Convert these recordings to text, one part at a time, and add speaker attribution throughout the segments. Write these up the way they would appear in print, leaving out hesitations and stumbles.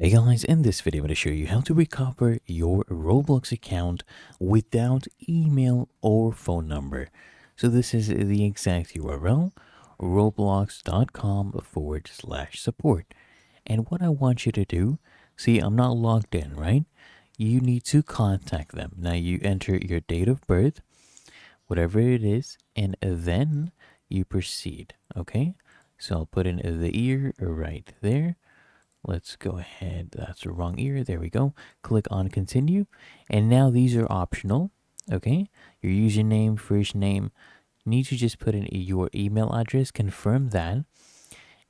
Speaker 1: Hey guys, in this video I'm going to show you how to recover your Roblox account without email or phone number. So this is the exact URL, roblox.com/support. And what I want you to do, see I'm not logged in, right? You need to contact them. Now you enter your date of birth, whatever it is, and then you proceed, okay? So I'll put in the year right there. Let's go ahead. That's the wrong ear. There we go. Click on continue. And now these are optional. Okay. Your username, first name. Need to just put in your email address, confirm that,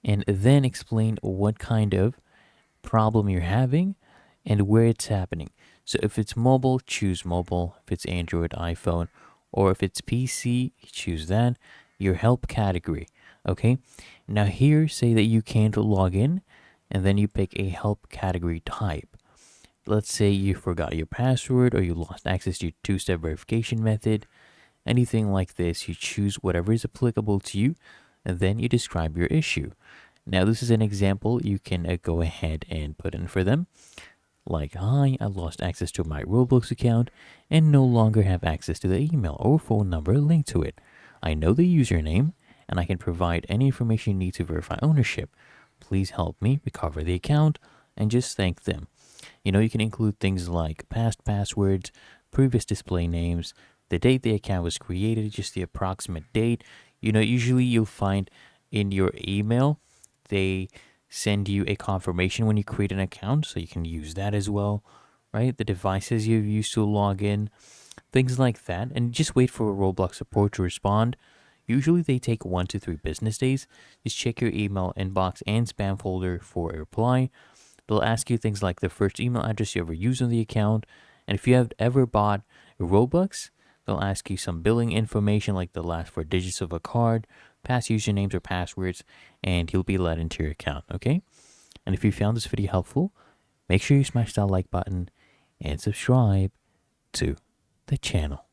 Speaker 1: and then explain what kind of problem you're having and where it's happening. So if it's mobile, choose mobile. If it's Android, iPhone, or if it's PC, choose that. Your help category. Okay. Now here, say that you can't log in, and then you pick a help category type. Let's say you forgot your password or you lost access to your two-step verification method. Anything like this, you choose whatever is applicable to you, and then you describe your issue. Now, this is an example you can go ahead and put in for them. Like, hi, I lost access to my Roblox account and no longer have access to the email or phone number linked to it. I know the username, and I can provide any information you need to verify ownership. Please help me recover the account, and just thank them. You can include things like past passwords, previous display names, the date the account was created, just the approximate date. Usually you'll find in your email, they send you a confirmation when you create an account, so you can use that as well, right? The devices you've used to log in, things like that, and just wait for Roblox support to respond. Usually they take 1 to 3 business days. Just check your email inbox and spam folder for a reply. They'll ask you things like the first email address you ever used on the account, and if you have ever bought Robux, they'll ask you some billing information like the last 4 digits of a card, past usernames or passwords, and you'll be let into your account, okay? And if you found this video helpful, make sure you smash that like button and subscribe to the channel.